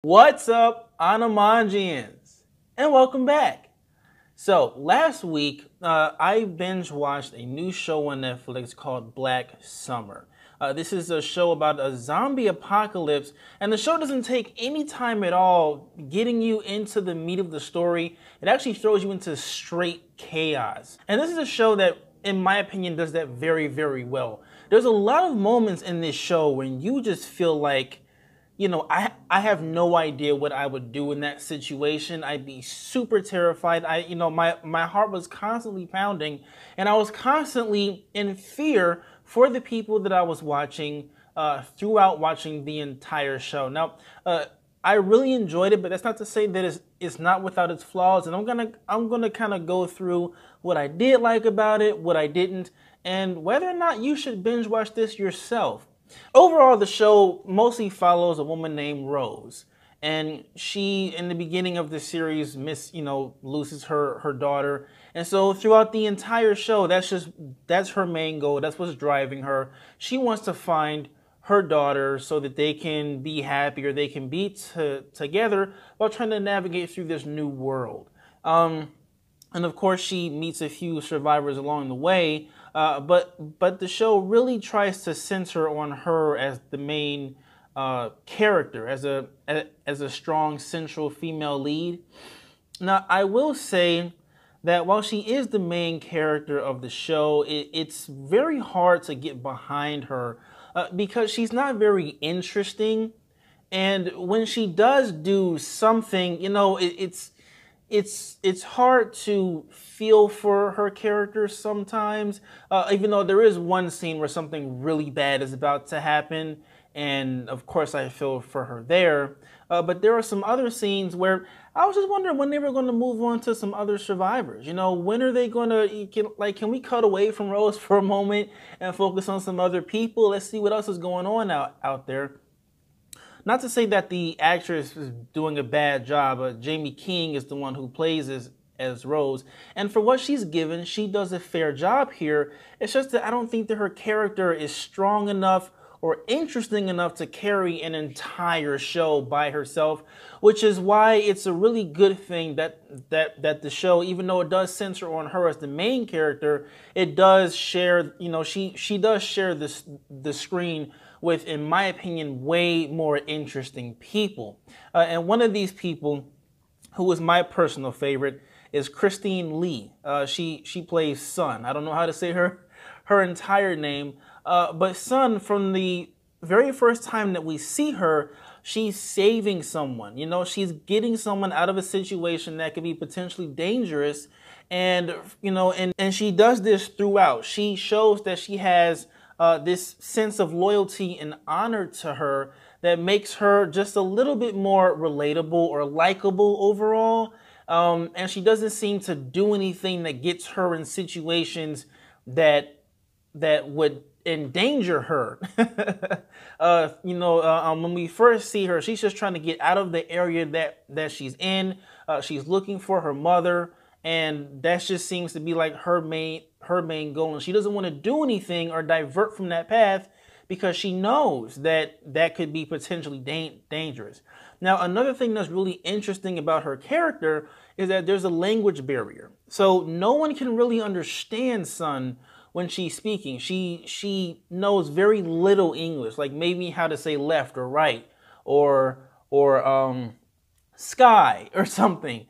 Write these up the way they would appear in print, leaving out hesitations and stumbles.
What's up, Anamangians? And welcome back. So, last week, I binge watched a new show on Netflix called Black Summer. This is a show about a zombie apocalypse, and the show doesn't take any time at all getting you into the meat of the story. It actually throws you into straight chaos. And this is a show that, in my opinion, does that very, very well. There's a lot of moments in this show when you just feel like, I have no idea what I would do in that situation. I'd be super terrified. My heart was constantly pounding, and I was constantly in fear for the people that I was watching throughout watching the entire show. Now, I really enjoyed it, but that's not to say that it's not without its flaws. And I'm gonna kind of go through what I did like about it, what I didn't, and whether or not you should binge watch this yourself. Overall, the show mostly follows a woman named Rose, and she, in the beginning of the series, loses her daughter, and so throughout the entire show, that's her main goal. That's what's driving her. She wants to find her daughter so that they can be happy, or they can be together while trying to navigate through this new world. And of course, she meets a few survivors along the way. But the show really tries to center on her as the main character, as a strong central female lead. Now, I will say that while she is the main character of the show, it's very hard to get behind her because she's not very interesting. And when she does do something, it's hard to feel for her character sometimes, even though there is one scene where something really bad is about to happen, and of course I feel for her there. But there are some other scenes where I was just wondering when they were going to move on to some other survivors. When are they going to, can we cut away from Rose for a moment and focus on some other people? Let's see what else is going on out there. Not to say that the actress is doing a bad job. Jamie King is the one who plays as Rose. And for what she's given, she does a fair job here. It's just that I don't think that her character is strong enough or interesting enough to carry an entire show by herself, which is why it's a really good thing that the show, even though it does center on her as the main character, it does share, she does share the screen with, in my opinion, way more interesting people. And one of these people, who is my personal favorite, is Christine Lee. She plays Sun. I don't know how to say her entire name, but Sun, from the very first time that we see her, she's saving someone. She's getting someone out of a situation that could be potentially dangerous, and and she does this throughout. She shows that she has this sense of loyalty and honor to her that makes her just a little bit more relatable or likable overall. And she doesn't seem to do anything that gets her in situations that would endanger her. When we first see her, she's just trying to get out of the area that she's in. She's looking for her mother, and that just seems to be like her main goal. And she doesn't want to do anything or divert from that path because she knows that could be potentially dangerous. Now, another thing that's really interesting about her character is that there's a language barrier. So no one can really understand Sun when she's speaking. She knows very little English, like maybe how to say left or right or sky or something.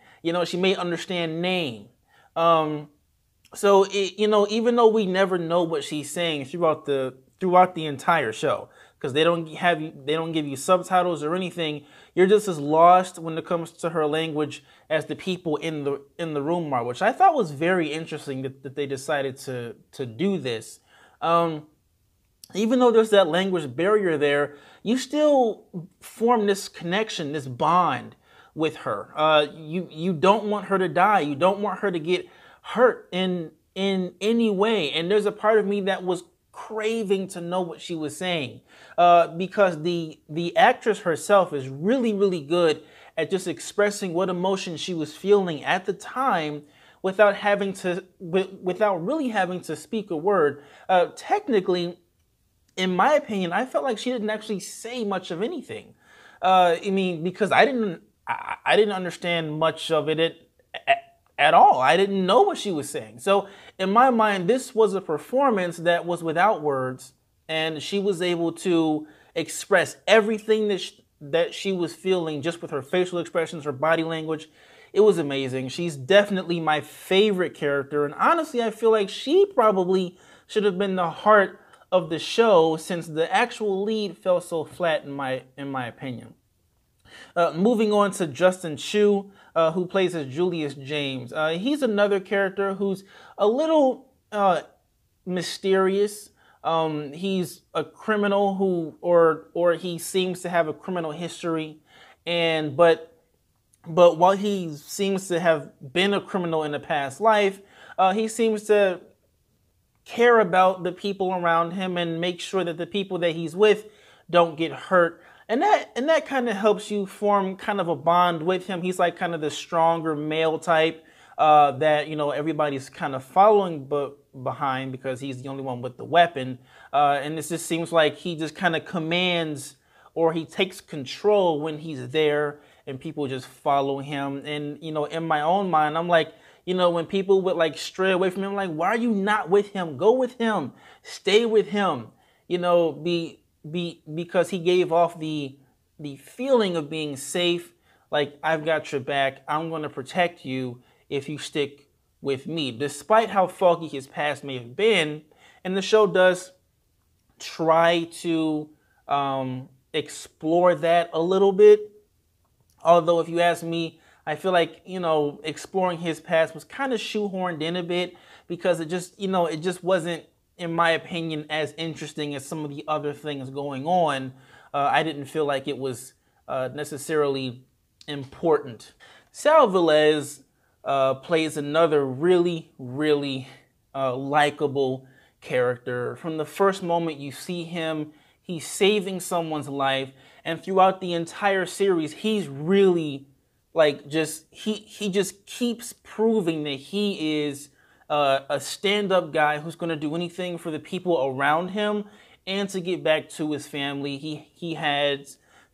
She may understand name. So even though we never know what she's saying throughout the entire show, because they don't give you subtitles or anything, you're just as lost when it comes to her language as the people in the room are, which I thought was very interesting that they decided to do this. Even though there's that language barrier there, you still form this connection, this bond with her. You don't want her to die. You don't want her to get hurt in any way. And there's a part of me that was craving to know what she was saying, because the actress herself is really, really good at just expressing what emotion she was feeling at the time without really having to speak a word. Technically, in my opinion, I felt like she didn't actually say much of anything. I mean, because I didn't understand much of it at all. I didn't know what she was saying. So in my mind, this was a performance that was without words, and she was able to express everything that she was feeling just with her facial expressions, her body language. It was amazing. She's definitely my favorite character, and honestly, I feel like she probably should have been the heart of the show, since the actual lead fell so flat in my opinion. Moving on to Justin Chu, who plays as Julius James. He's another character who's a little mysterious. He's a criminal or he seems to have a criminal history, but while he seems to have been a criminal in a past life, he seems to care about the people around him and make sure that the people that he's with don't get hurt. And that kind of helps you form kind of a bond with him. He's like kind of the stronger male type that, you know, everybody's kind of following behind because he's the only one with the weapon. And this just seems like he just kind of commands, or he takes control when he's there and people just follow him. And, you know, in my own mind, I'm like, you know, when people would like stray away from him, I'm like, why are you not with him? Go with him. Stay with him. You know, because he gave off the feeling of being safe, like, I've got your back, I'm going to protect you if you stick with me, despite how foggy his past may have been. And the show does try to explore that a little bit, although if you ask me, I feel like, you know, exploring his past was kind of shoehorned in a bit, because it just, you know, it just wasn't, in my opinion, as interesting as some of the other things going on. I didn't feel like it was necessarily important. Sal Velez plays another really, really likable character. From the first moment you see him, he's saving someone's life, and throughout the entire series, he's really like he just keeps proving that he is a stand-up guy who's going to do anything for the people around him and to get back to his family. He had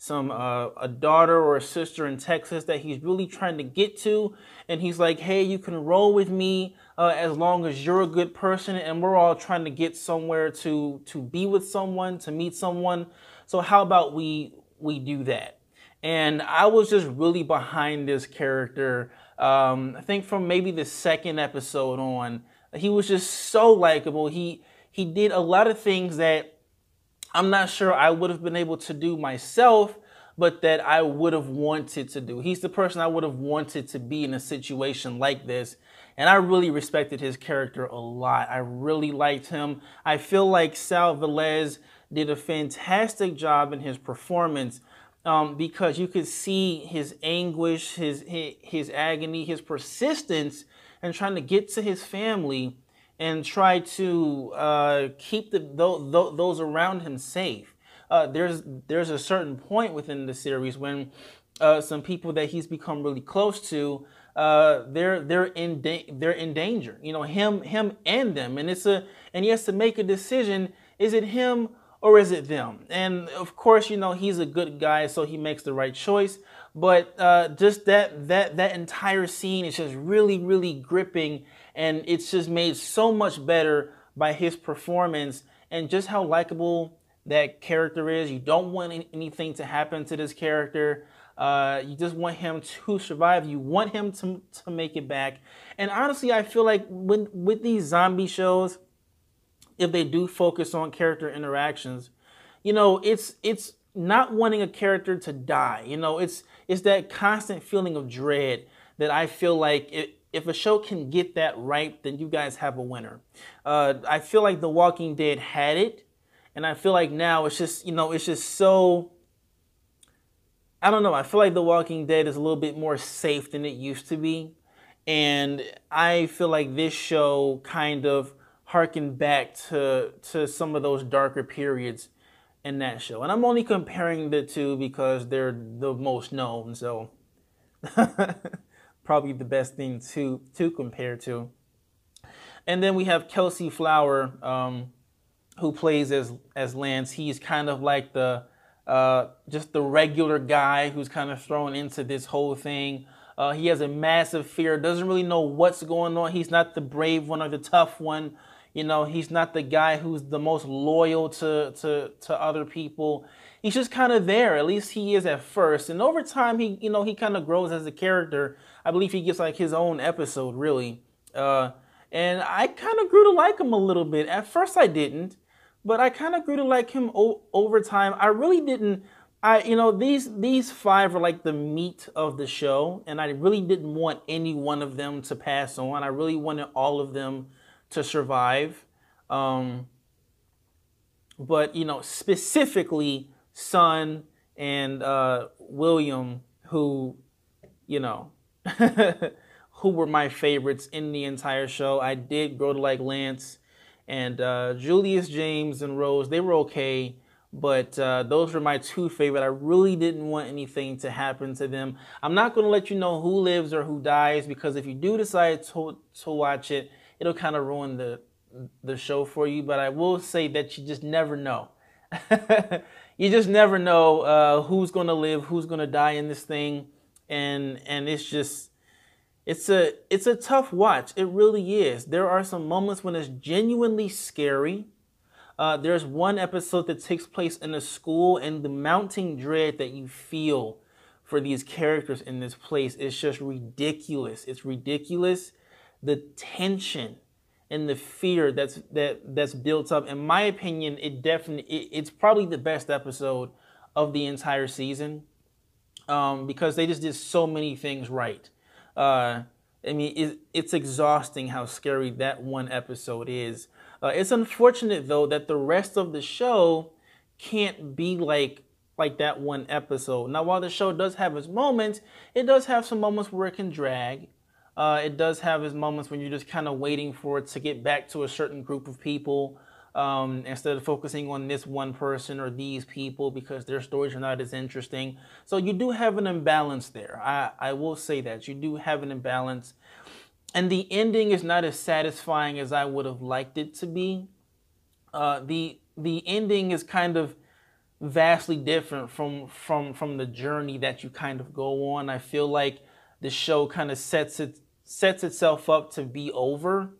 a daughter or a sister in Texas that he's really trying to get to, and he's like, hey, you can roll with me as long as you're a good person, and we're all trying to get somewhere to be with someone, to meet someone. So how about we do that? And I was just really behind this character. I think from maybe the second episode on, he was just so likable. He did a lot of things that I'm not sure I would have been able to do myself, but that I would have wanted to do. He's the person I would have wanted to be in a situation like this. And I really respected his character a lot. I really liked him. I feel like Sal Velez did a fantastic job in his performance. Because you could see his anguish, his agony, his persistence in trying to get to his family and try to keep those around him safe. There's a certain point within the series when some people that he's become really close to, they're in danger. You know, him and them, and he has to make a decision: is it him or is it them? And of course, you know, he's a good guy, so he makes the right choice. But just that entire scene is just really, really gripping, and it's just made so much better by his performance and just how likable that character is. You don't want anything to happen to this character. You just want him to survive. You want him to make it back. And honestly, I feel like with these zombie shows, if they do focus on character interactions, you know, it's not wanting a character to die. You know, it's that constant feeling of dread that I feel like if a show can get that right, then you guys have a winner. I feel like The Walking Dead had it, and I feel like now it's just, you know, it's just so, I don't know. I feel like The Walking Dead is a little bit more safe than it used to be. And I feel like this show kind of harken back to some of those darker periods in that show. And I'm only comparing the two because they're the most known, so probably the best thing to compare to. And then we have Kelsey Flower, who plays as Lance. He's kind of like the just the regular guy who's kind of thrown into this whole thing. He has a massive fear, doesn't really know what's going on. He's not the brave one or the tough one. You know, he's not the guy who's the most loyal to other people. He's just kind of there. At least he is at first. And over time, he kind of grows as a character. I believe he gets like his own episode, really. And I kind of grew to like him a little bit. At first, I didn't, but I kind of grew to like him over time. I really didn't. These five are like the meat of the show, and I really didn't want any one of them to pass on. I really wanted all of them to survive. But, specifically Son and William, who, who were my favorites in the entire show. I did grow to like Lance, and Julius James and Rose, they were okay. But those were my two favorite. I really didn't want anything to happen to them. I'm not going to let you know who lives or who dies, because if you do decide to watch it, it'll kind of ruin the show for you. But I will say that you just never know. You just never know who's going to live, who's going to die in this thing. And it's a tough watch. It really is. There are some moments when it's genuinely scary. There's one episode that takes place in a school, and the mounting dread that you feel for these characters in this place is just ridiculous. It's ridiculous. The tension and the fear that's built up. In my opinion, it's probably the best episode of the entire season, because they just did so many things right. It's exhausting how scary that one episode is. It's unfortunate, though, that the rest of the show can't be like that one episode. Now, while the show does have its moments, it does have some moments where it can drag. It does have its moments when you're just kind of waiting for it to get back to a certain group of people, instead of focusing on this one person or these people, because their stories are not as interesting. So you do have an imbalance there. I will say that. You do have an imbalance. And the ending is not as satisfying as I would have liked it to be. The ending is kind of vastly different from the journey that you kind of go on. I feel like the show kind of sets itself up to be over,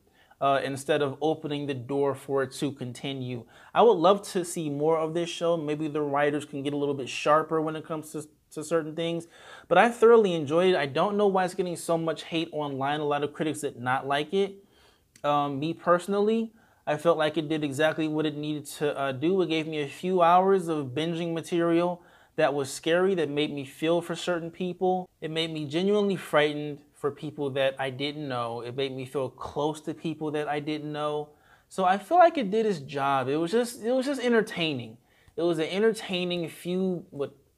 instead of opening the door for it to continue. I would love to see more of this show. Maybe the writers can get a little bit sharper when it comes to certain things, but I thoroughly enjoyed it. I don't know why it's getting so much hate online. A lot of critics did not like it. Me personally, I felt like it did exactly what it needed to do. It gave me a few hours of binging material that was scary, that made me feel for certain people. It made me genuinely frightened for people that I didn't know. It made me feel close to people that I didn't know. So I feel like it did its job. It was just entertaining. It was an entertaining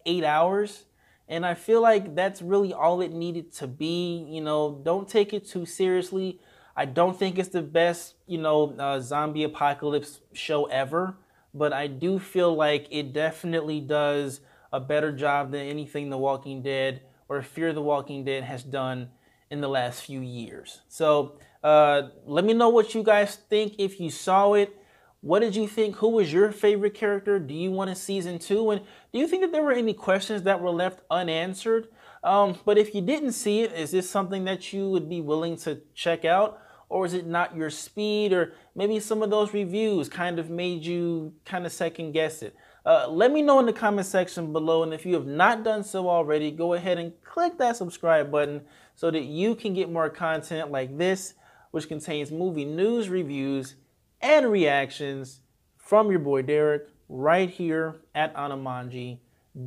8 hours. And I feel like that's really all it needed to be. Don't take it too seriously. I don't think it's the best, zombie apocalypse show ever. But I do feel like it definitely does a better job than anything The Walking Dead or Fear the Walking Dead has done in the last few years. So let me know what you guys think if you saw it. What did you think? Who was your favorite character? Do you want a season 2? And do you think that there were any questions that were left unanswered? But if you didn't see it, is this something that you would be willing to check out? Or is it not your speed? Or maybe some of those reviews kind of made you kind of second guess it? Let me know in the comment section below. And if you have not done so already, go ahead and click that subscribe button so that you can get more content like this, which contains movie news, reviews, and reactions from your boy Derek right here at Anamanji.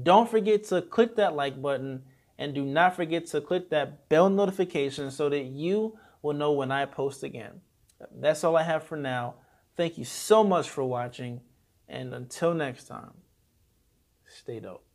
Don't forget to click that like button, and do not forget to click that bell notification so that you will know when I post again. That's all I have for now. Thank you so much for watching, and until next time, stay dope.